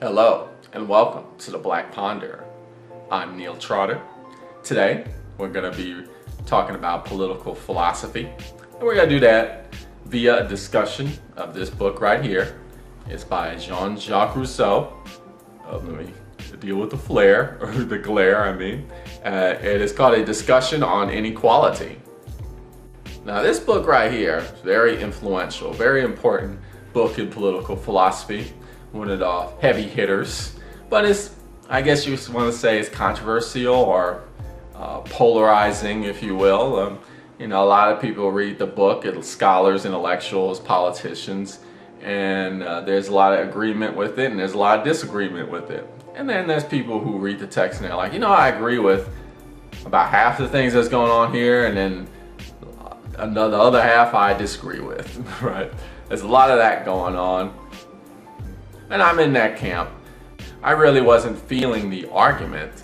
Hello and welcome to the Black Ponder. I'm Neil Trotter. Today we're going to be talking about political philosophy, and we're going to do that via a discussion of this book right here. It's by Jean-Jacques Rousseau. Let me deal with the flare, or the glare I mean. It is called A Discussion on Inequality. Now this book right here is very influential, very important book in political philosophy. One of the heavy hitters, but it's, I guess you want to say, it's controversial or polarizing, if you will. A lot of people read the book, scholars, intellectuals, politicians, and there's a lot of agreement with it and there's a lot of disagreement with it. And then there's people who read the text and they're like, I agree with about half the things that's going on here, and then the other half I disagree with, right? There's a lot of that going on. And I'm in that camp. I really wasn't feeling the argument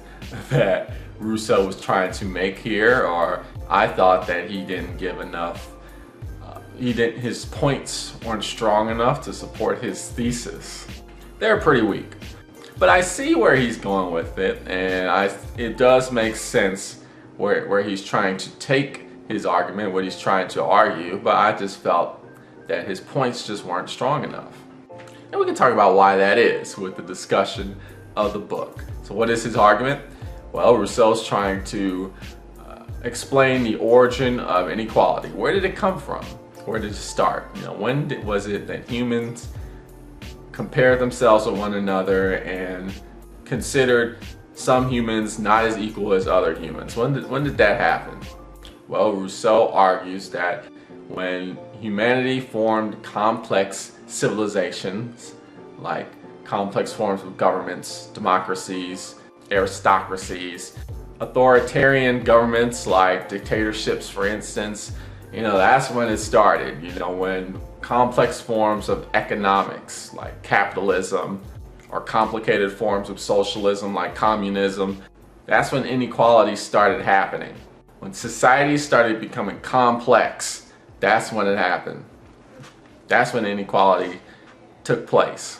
that Rousseau was trying to make here, or I thought that he didn't give enough, his points weren't strong enough to support his thesis. They're pretty weak. But I see where he's going with it, and it does make sense where he's trying to take his argument, what he's trying to argue, but I just felt that his points just weren't strong enough. And we can talk about why that is with the discussion of the book. So what is his argument? Well, Rousseau's trying to explain the origin of inequality. Where did it come from? Where did it start? When was it that humans compared themselves with one another and considered some humans not as equal as other humans? When did that happen? Well, Rousseau argues that when humanity formed complex civilizations, like complex forms of governments, democracies, aristocracies, authoritarian governments like dictatorships, for instance, that's when it started. When complex forms of economics like capitalism, or complicated forms of socialism like communism, that's when inequality started happening. When society started becoming complex, that's when it happened. That's when inequality took place.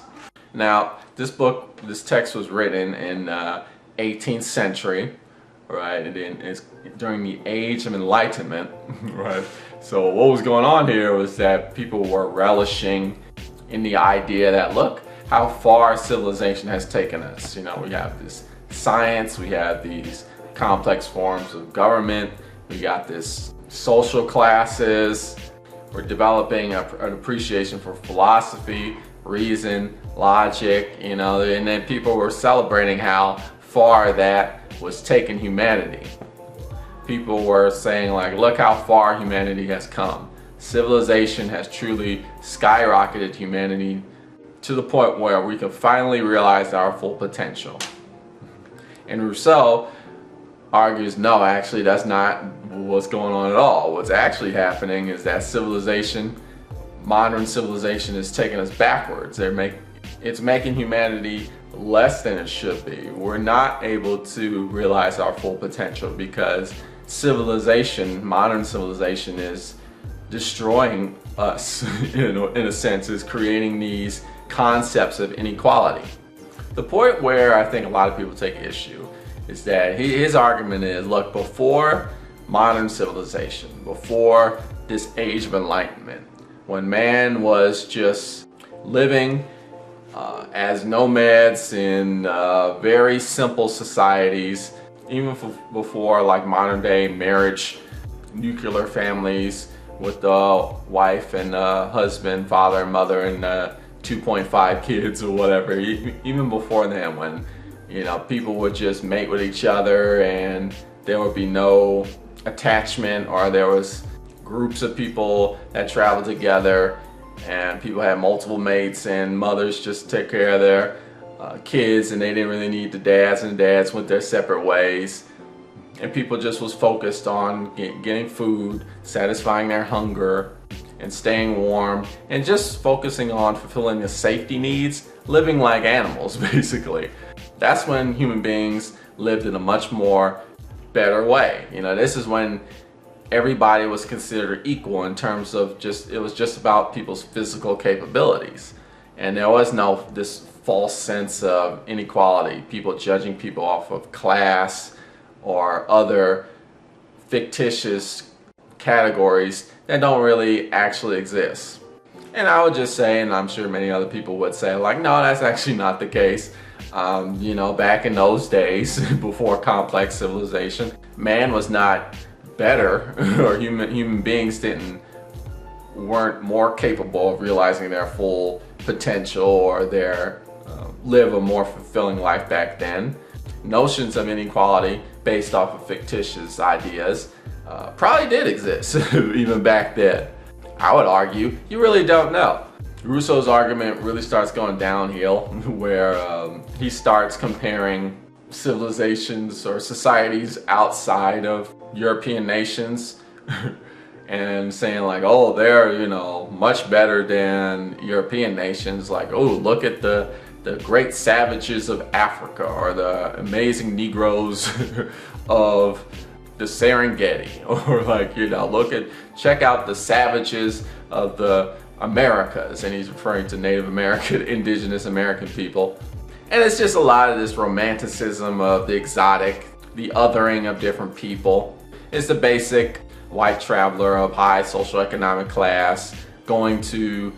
Now, this text was written in 18th century, right? And it's during the Age of Enlightenment, right? So what was going on here was that people were relishing in the idea that, look how far civilization has taken us. We have this science, we have these complex forms of government, we got this social classes. We're developing an appreciation for philosophy, reason, logic, and then people were celebrating how far that was taking humanity. People were saying, like, look how far humanity has come. Civilization has truly skyrocketed humanity to the point where we can finally realize our full potential. And Rousseau argues, no, actually that's not what's going on at all. What's actually happening is that modern civilization is taking us backwards. It's making humanity less than it should be. We're not able to realize our full potential because modern civilization is destroying us, in a sense, is creating these concepts of inequality. The point where I think a lot of people take issue is that his argument is, look, before modern civilization, before this Age of Enlightenment, when man was just living as nomads in very simple societies, even before like modern day marriage, nuclear families with the wife and husband, father and mother, and 2.5 kids or whatever, even before then, when people would just mate with each other and there would be no attachment, or there was groups of people that traveled together and people had multiple mates and mothers just took care of their kids and they didn't really need the dads, and the dads went their separate ways, and people just was focused on getting food, satisfying their hunger and staying warm, and just focusing on fulfilling the safety needs, living like animals basically. That's when human beings lived in a much more better way. This is when everybody was considered equal in terms of it was just about people's physical capabilities. And there was no this false sense of inequality, people judging people off of class or other fictitious categories that don't really actually exist. And I would just say, and I'm sure many other people would say, like, no, that's actually not the case. You know, back in those days, before complex civilization, man was not better, or human beings weren't more capable of realizing their full potential or live a more fulfilling life back then. Notions of inequality based off of fictitious ideas probably did exist even back then. I would argue you really don't know. Rousseau's argument really starts going downhill where he starts comparing civilizations or societies outside of European nations and saying like, oh, they're, you know, much better than European nations. Like, oh, look at the great savages of Africa, or the amazing Negroes of the Serengeti, or like, you know, check out the savages of the Americas. And he's referring to Native American, indigenous American people. And it's just a lot of this romanticism of the exotic, the othering of different people. It's the basic white traveler of high socioeconomic class going to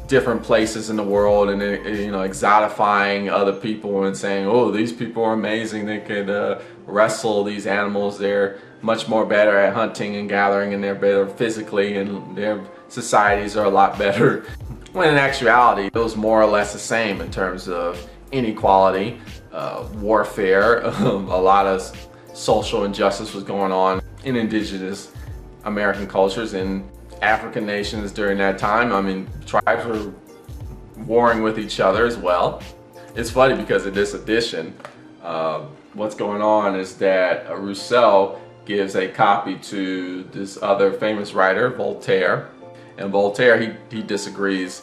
different places in the world and, you know, exotifying other people and saying, oh, these people are amazing, they could wrestle these animals, they're much more better at hunting and gathering, and they're better physically, and their societies are a lot better. When in actuality, it was more or less the same in terms of inequality, warfare, a lot of social injustice was going on in indigenous American cultures and African nations during that time. I mean, tribes were warring with each other as well. It's funny because in this edition, what's going on is that Rousseau gives a copy to this other famous writer, Voltaire. And Voltaire, he disagrees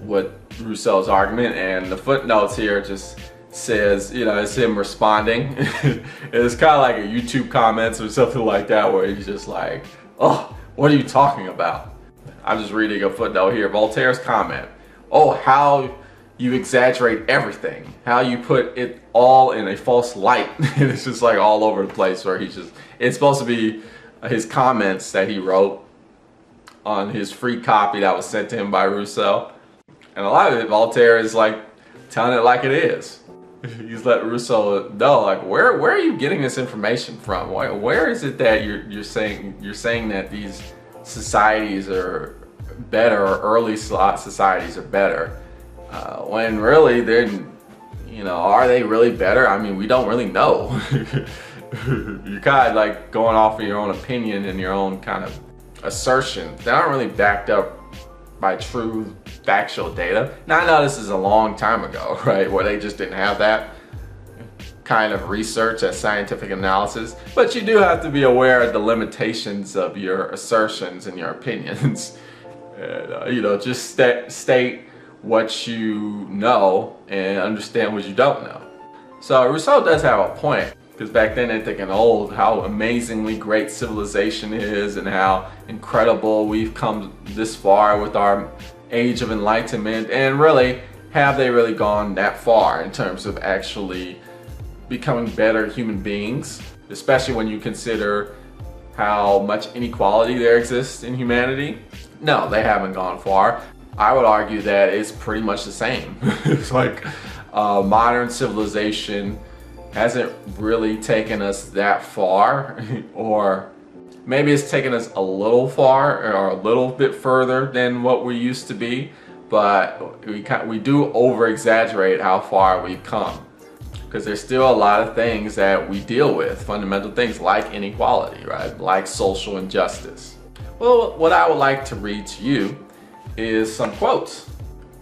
with Rousseau's argument, and the footnotes here just says, you know, it's him responding. It's kind of like a YouTube comments or something like that, where he's just like, oh, what are you talking about? I'm just reading a footnote here. Voltaire's comment, oh, how you exaggerate everything, how you put it all in a false light. And it's just like all over the place, where it's supposed to be his comments that he wrote on his free copy that was sent to him by Rousseau. And a lot of it, Voltaire is like telling it like it is. He's let Rousseau know, like, where are you getting this information from? Where is it that you're saying that these societies are better, or early societies are better, when really they're, you know, are they really better? I mean, we don't really know. You're kind of like going off of your own opinion and your own kind of assertions that aren't really backed up by true factual data. Now I know this is a long time ago, right, where they just didn't have that kind of research, that scientific analysis, but you do have to be aware of the limitations of your assertions and your opinions. And, you know, just state what you know and understand what you don't know. So Rousseau does have a point, because back then they're thinking, oh, how amazingly great civilization is, and how incredible we've come this far with our Age of Enlightenment. And really, have they really gone that far in terms of actually becoming better human beings? Especially when you consider how much inequality there exists in humanity. No, they haven't gone far. I would argue that it's pretty much the same. It's like modern civilization hasn't really taken us that far, or maybe it's taken us a little far, or a little bit further than what we used to be, but we do over exaggerate how far we've come, because there's still a lot of things that we deal with, fundamental things like inequality, right, like social injustice. Well, what I would like to read to you is some quotes,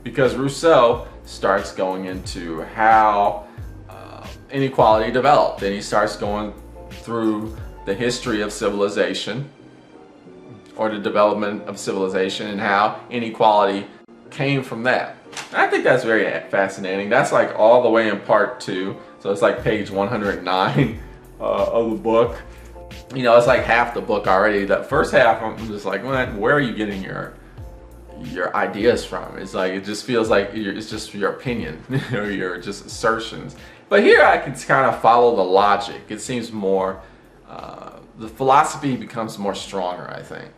because Rousseau starts going into how inequality developed, and he starts going through the history of civilization, or the development of civilization, and how inequality came from that. And I think that's very fascinating. That's like all the way in part 2, so it's like page 109 of the book. You know, it's like half the book already. That first half, I'm just like, where are you getting your ideas from. It's like, it just feels like it's just your opinion or your just assertions. But here I can kind of follow the logic. It seems more, the philosophy becomes more stronger, I think.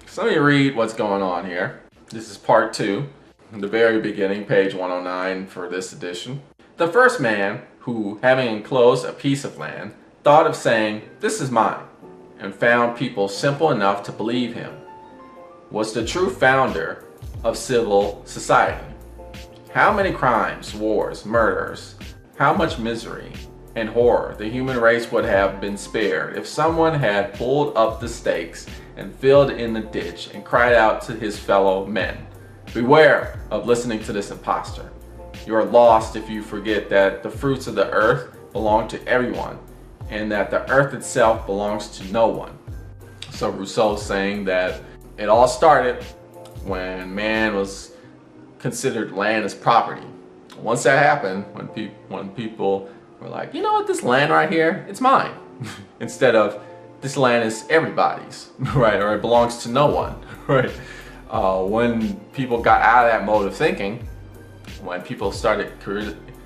So let me read what's going on here. This is part 2, the very beginning, page 109 for this edition. The first man who, having enclosed a piece of land, thought of saying, "This is mine," and found people simple enough to believe him, was the true founder of civil society. How many crimes, wars, murders, how much misery and horror the human race would have been spared if someone had pulled up the stakes and filled in the ditch and cried out to his fellow men, "Beware of listening to this impostor. You are lost if you forget that the fruits of the earth belong to everyone and that the earth itself belongs to no one." So Rousseau's saying that it all started when man was considered land as property. Once that happened, when people were like, "You know what, this land right here, it's mine," instead of "this land is everybody's," right, or "it belongs to no one," right? When people got out of that mode of thinking, when people started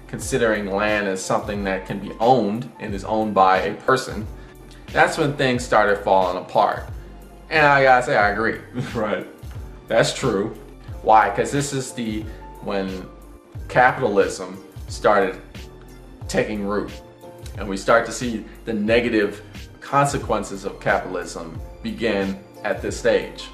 considering land as something that can be owned and is owned by a person, that's when things started falling apart. And I gotta say, I agree, right? That's true. Why? Because this is when capitalism started taking root, and we start to see the negative consequences of capitalism begin at this stage.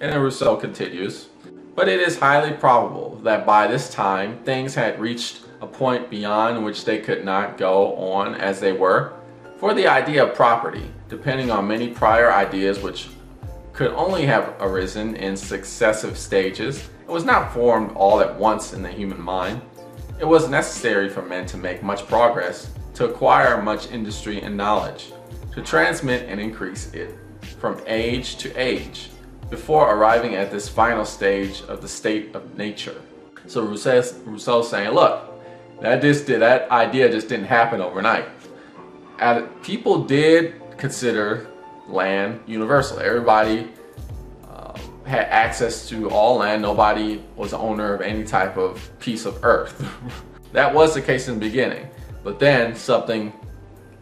And then Rousseau continues, "But it is highly probable that by this time things had reached a point beyond which they could not go on as they were, for the idea of property, depending on many prior ideas which could only have arisen in successive stages, it was not formed all at once in the human mind. It was necessary for men to make much progress, to acquire much industry and knowledge, to transmit and increase it from age to age, before arriving at this final stage of the state of nature." So Rousseau's saying, look, that idea just didn't happen overnight. People did consider land universal. Everybody had access to all land. Nobody was owner of any type of piece of earth. That was the case in the beginning. But then something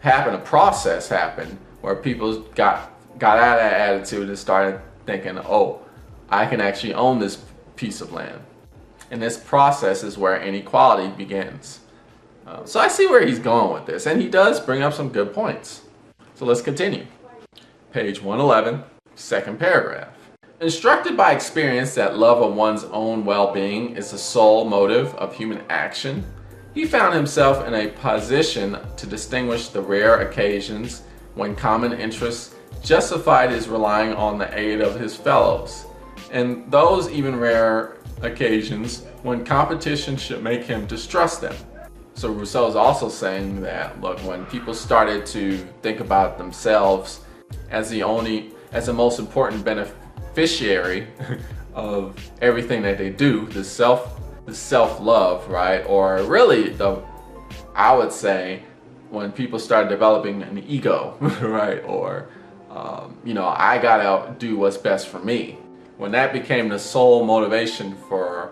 happened, a process happened, where people got out of that attitude and started thinking, "Oh, I can actually own this piece of land." And this process is where inequality begins. So I see where he's going with this, and he does bring up some good points. So let's continue. Page 111, second paragraph. "Instructed by experience that love of one's own well-being is the sole motive of human action, he found himself in a position to distinguish the rare occasions when common interests justified his relying on the aid of his fellows, and those even rare occasions when competition should make him distrust them." So Rousseau is also saying that, look, when people started to think about themselves as the most important beneficiary of everything that they do, the self-love, right? Or really, I would say, when people started developing an ego, right? Or I gotta do what's best for me. When that became the sole motivation for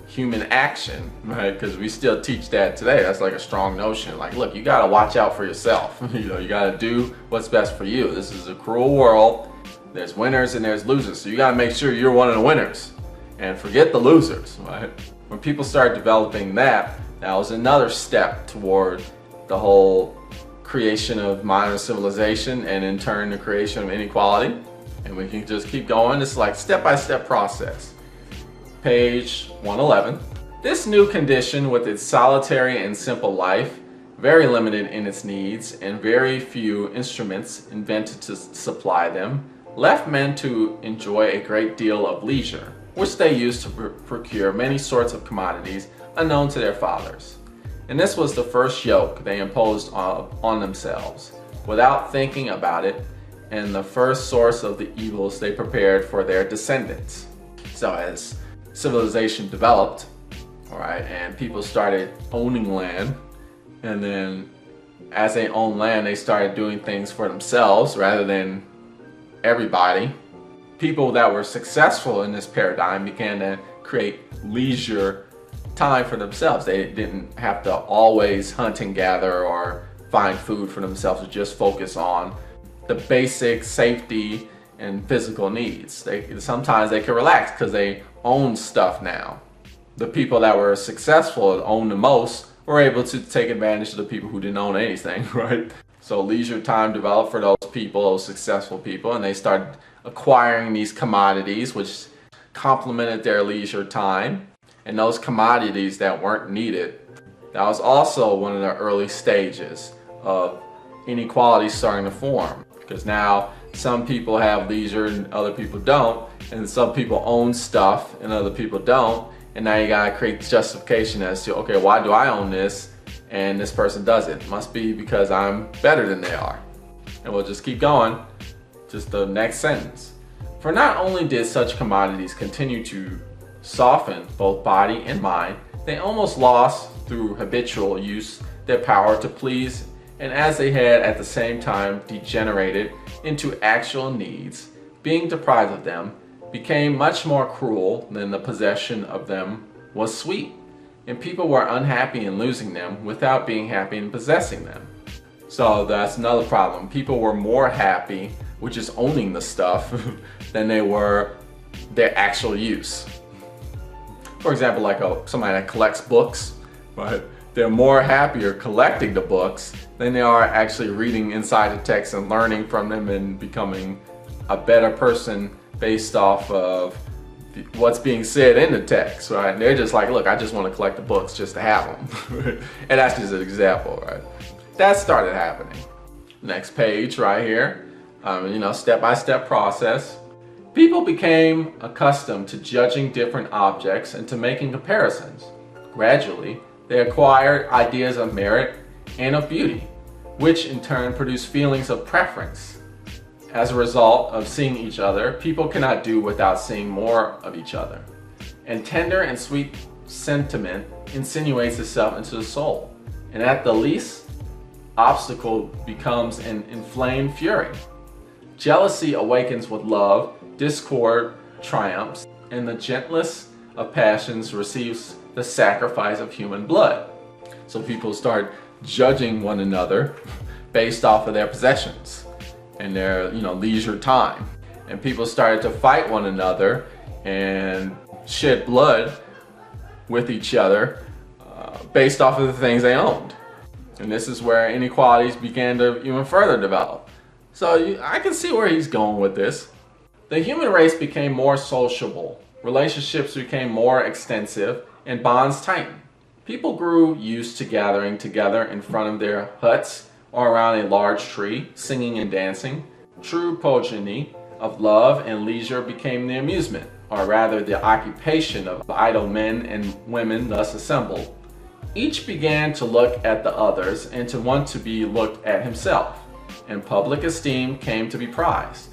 human action, right? Because we still teach that today. That's like a strong notion. Like, look, you gotta watch out for yourself. You gotta do what's best for you. This is a cruel world. There's winners and there's losers. So you gotta make sure you're one of the winners and forget the losers, right? When people started developing that was another step toward the whole creation of modern civilization, and in turn the creation of inequality. And we can just keep going. It's like step-by-step process. Page 111. "This new condition, with its solitary and simple life, very limited in its needs, and very few instruments invented to supply them, left men to enjoy a great deal of leisure, which they used to procure many sorts of commodities unknown to their fathers. And this was the first yoke they imposed on themselves, without thinking about it, and the first source of the evils they prepared for their descendants." So as civilization developed, all right, and people started owning land, and then as they owned land, they started doing things for themselves rather than everybody. people that were successful in this paradigm began to create leisure time for themselves. They didn't have to always hunt and gather or find food for themselves, to just focus on the basic safety and physical needs. Sometimes they can relax because they own stuff now. The people that were successful, owned the most, were able to take advantage of the people who didn't own anything, right? So leisure time developed for those people, those successful people, and they started acquiring these commodities which complemented their leisure time. And those commodities that weren't needed, that was also one of the early stages of inequality starting to form. Because now some people have leisure and other people don't, and some people own stuff and other people don't, and now you gotta create justification as to, okay, why do I own this and this person doesn't? Must be because I'm better than they are. And we'll just keep going. Just the next sentence. For not only did such commodities continue to soften both body and mind, they almost lost through habitual use their power to please, and as they had at the same time degenerated into actual needs, being deprived of them became much more cruel than the possession of them was sweet, and people were unhappy in losing them without being happy in possessing them. So that's another problem. People were more happy with just owning the stuff than they were their actual use. For example, like somebody that collects books, right? They're more happier collecting the books than they are actually reading inside the text and learning from them and becoming a better person based off of what's being said in the text, right? And they're just like, look, I just want to collect the books just to have them. And that's just an example, right? That started happening. Next page right here, step-by-step process. People became accustomed to judging different objects and to making comparisons. Gradually, they acquired ideas of merit and of beauty, which in turn produced feelings of preference. As a result of seeing each other, people cannot do without seeing more of each other. And tender and sweet sentiment insinuates itself into the soul, and at the least obstacle becomes an inflamed fury. Jealousy awakens with love, discord triumphs, and the gentlest of passions receives the sacrifice of human blood. So people start judging one another based off of their possessions and their leisure time. And people started to fight one another and shed blood with each other based off of the things they owned. And this is where inequalities began to even further develop. So I can see where he's going with this. The human race became more sociable, relationships became more extensive, and bonds tightened. People grew used to gathering together in front of their huts or around a large tree, singing and dancing. True progeny of love and leisure became the amusement, or rather the occupation of idle men and women thus assembled. Each began to look at the others and to want to be looked at himself, and public esteem came to be prized.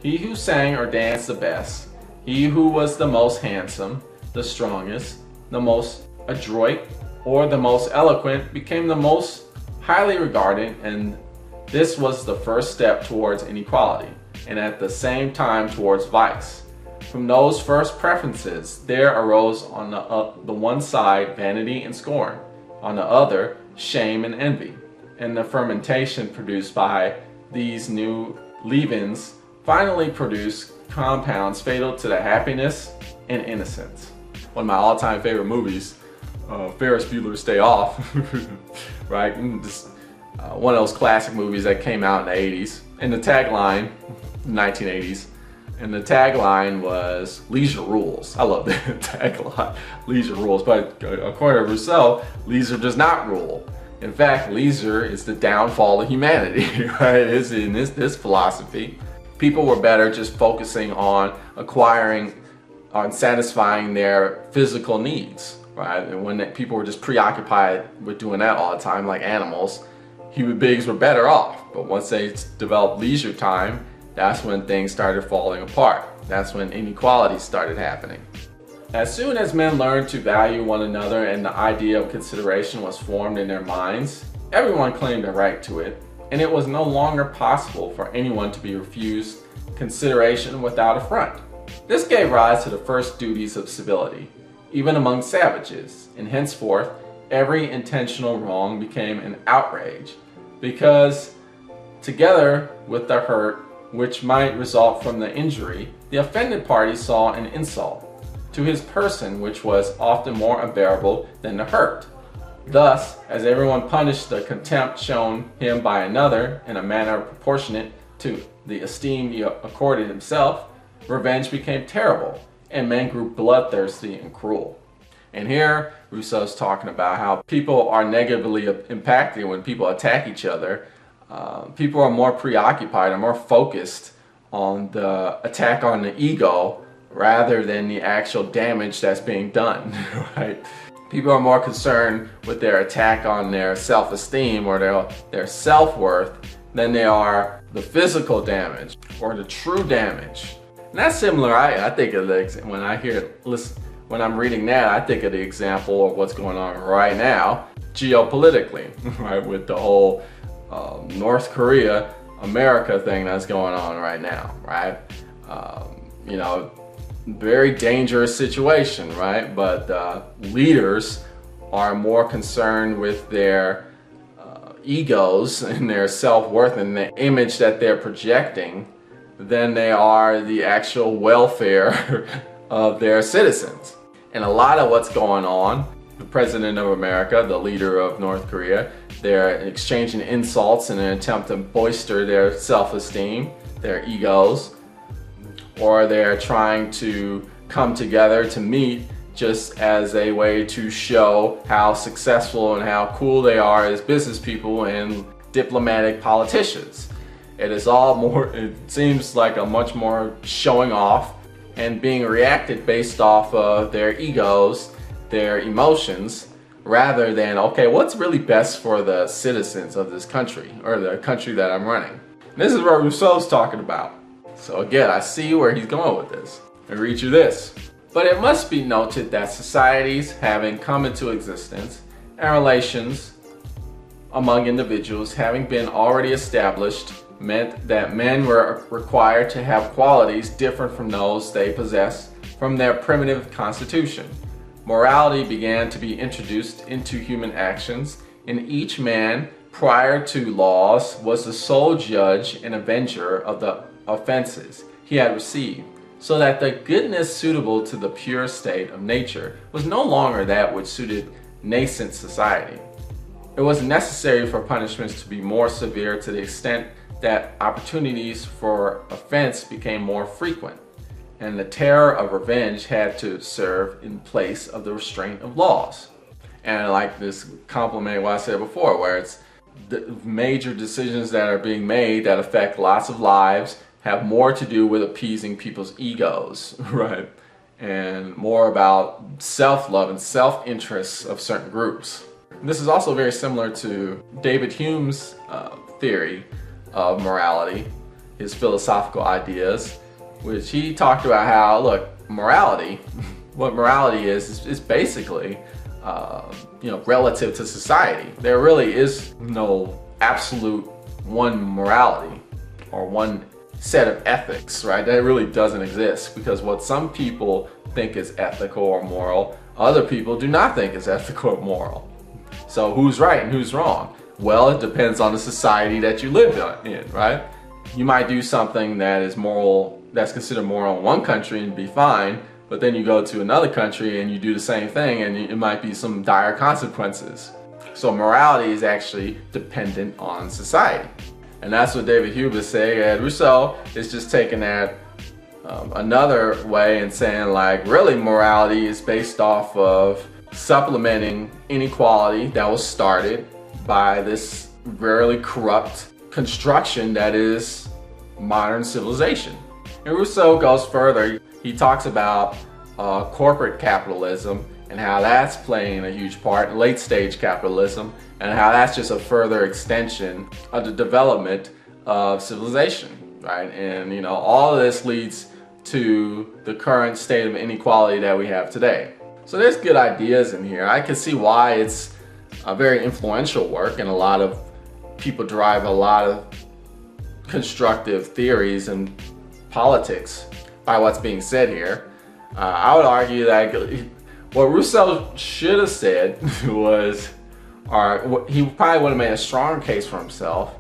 He who sang or danced the best, he who was the most handsome, the strongest, the most adroit, or the most eloquent became the most highly regarded, and this was the first step towards inequality, and at the same time towards vice. From those first preferences, there arose on the one side vanity and scorn, on the other shame and envy, and the fermentation produced by these new leavens finally produced compounds fatal to the happiness and innocence. One of my all-time favorite movies, Ferris Bueller's Day Off, right? One of those classic movies that came out in the 80s. And the tagline, 1980s, and the tagline was leisure rules. I love that tagline, leisure rules. But according to Rousseau, leisure does not rule. In fact, leisure is the downfall of humanity, right? It's in this philosophy. People were better just focusing on satisfying their physical needs, right? And when people were just preoccupied with doing that all the time, like animals, human beings were better off. But once they developed leisure time, that's when things started falling apart. That's when inequality started happening. As soon as men learned to value one another and the idea of consideration was formed in their minds, everyone claimed a right to it, and it was no longer possible for anyone to be refused consideration without affront. This gave rise to the first duties of civility, even among savages, and henceforth every intentional wrong became an outrage, because together with the hurt which might result from the injury, the offended party saw an insult to his person which was often more unbearable than the hurt. Thus, as everyone punished the contempt shown him by another in a manner proportionate to the esteem he accorded himself, revenge became terrible, and men grew bloodthirsty and cruel. And here, Rousseau's talking about how people are negatively impacted when people attack each other. People are more preoccupied and more focused on the attack on the ego rather than the actual damage that's being done, right? People are more concerned with their attack on their self-esteem or their self-worth than they are the physical damage or the true damage. And that's similar, I think of when I'm reading that, I think of the example of what's going on right now, geopolitically, right, with the whole North Korea, America thing that's going on right now, right? You know, very dangerous situation, right? But leaders are more concerned with their egos and their self-worth and the image that they're projecting than they are the actual welfare of their citizens. And a lot of what's going on, the president of America, the leader of North Korea, they're exchanging insults in an attempt to bolster their self-esteem, their egos, or they're trying to come together to meet just as a way to show how successful and how cool they are as business people and diplomatic politicians. It seems like a much more showing off and being reacted based off of their egos, their emotions, rather than, okay, what's really best for the citizens of this country or the country that I'm running. And this is what Rousseau's talking about. So again, I see where he's going with this. I read you this. But it must be noted that societies having come into existence and relations among individuals having been already established meant that men were required to have qualities different from those they possessed from their primitive constitution. Morality began to be introduced into human actions, and each man, prior to laws, was the sole judge and avenger of the offenses he had received, so that the goodness suitable to the pure state of nature was no longer that which suited nascent society. It was necessary for punishments to be more severe to the extent that opportunities for offense became more frequent, and the terror of revenge had to serve in place of the restraint of laws. And I like this complement what I said before, where it's the major decisions that are being made that affect lots of lives have more to do with appeasing people's egos, right? And more about self-love and self-interests of certain groups. This is also very similar to David Hume's theory of morality, his philosophical ideas, which he talked about how, look, morality, what morality is basically, relative to society. There really is no absolute one morality or one set of ethics, right? That really doesn't exist, because what some people think is ethical or moral, other people do not think is ethical or moral. So who's right and who's wrong? Well, it depends on the society that you live in, right? You might do something that is moral, that's considered moral in one country and be fine, but then you go to another country and you do the same thing and it might be some dire consequences. So morality is actually dependent on society. And that's what David Hume is saying, and Rousseau is just taking that another way and saying, like, really morality is based off of supplementing inequality that was started by this very corrupt construction that is modern civilization. And Rousseau goes further. He talks about corporate capitalism and how that's playing a huge part, late stage capitalism, and how that's just a further extension of the development of civilization, right? And all of this leads to the current state of inequality that we have today. So there's good ideas in here. I can see why it's a very influential work, and a lot of people derive a lot of constructive theories and politics by what's being said here. I would argue that what Rousseau should have said was, or he probably would have made a stronger case for himself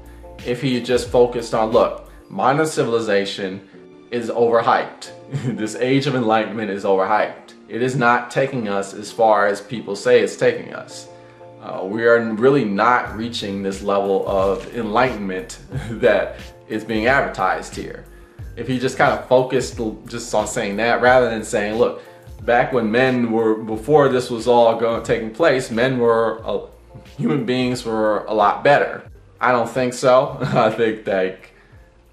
if he just focused on, look, modern civilization is overhyped. This age of enlightenment is overhyped. It is not taking us as far as people say it's taking us. We are really not reaching this level of enlightenment that is being advertised here. If he just kind of focused just on saying that, rather than saying, look, back when men were, before this was all taking place, men were, human beings were a lot better. I don't think so. I think that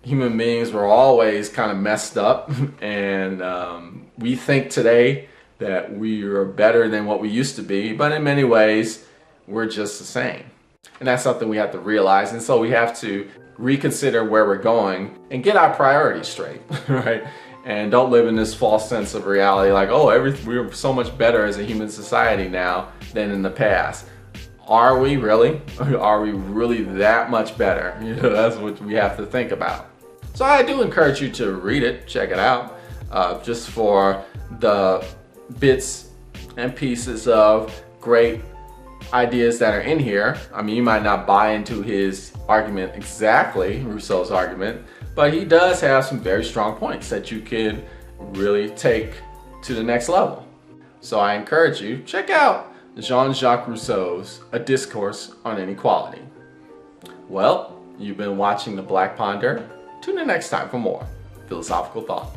human beings were always kind of messed up, and we think today that we are better than what we used to be, but in many ways we're just the same. And that's something we have to realize, and so we have to reconsider where we're going and get our priorities straight, right? And don't live in this false sense of reality like, oh, we're so much better as a human society now than in the past. Are we really? Are we really that much better? You know, that's what we have to think about. So I do encourage you to read it, check it out, just for the bits and pieces of great ideas that are in here. I mean, you might not buy into his argument exactly, Rousseau's argument, but he does have some very strong points that you can really take to the next level. So I encourage you, check out Jean-Jacques Rousseau's A Discourse on Inequality. Well, you've been watching The Black Ponder. Tune in next time for more philosophical thought.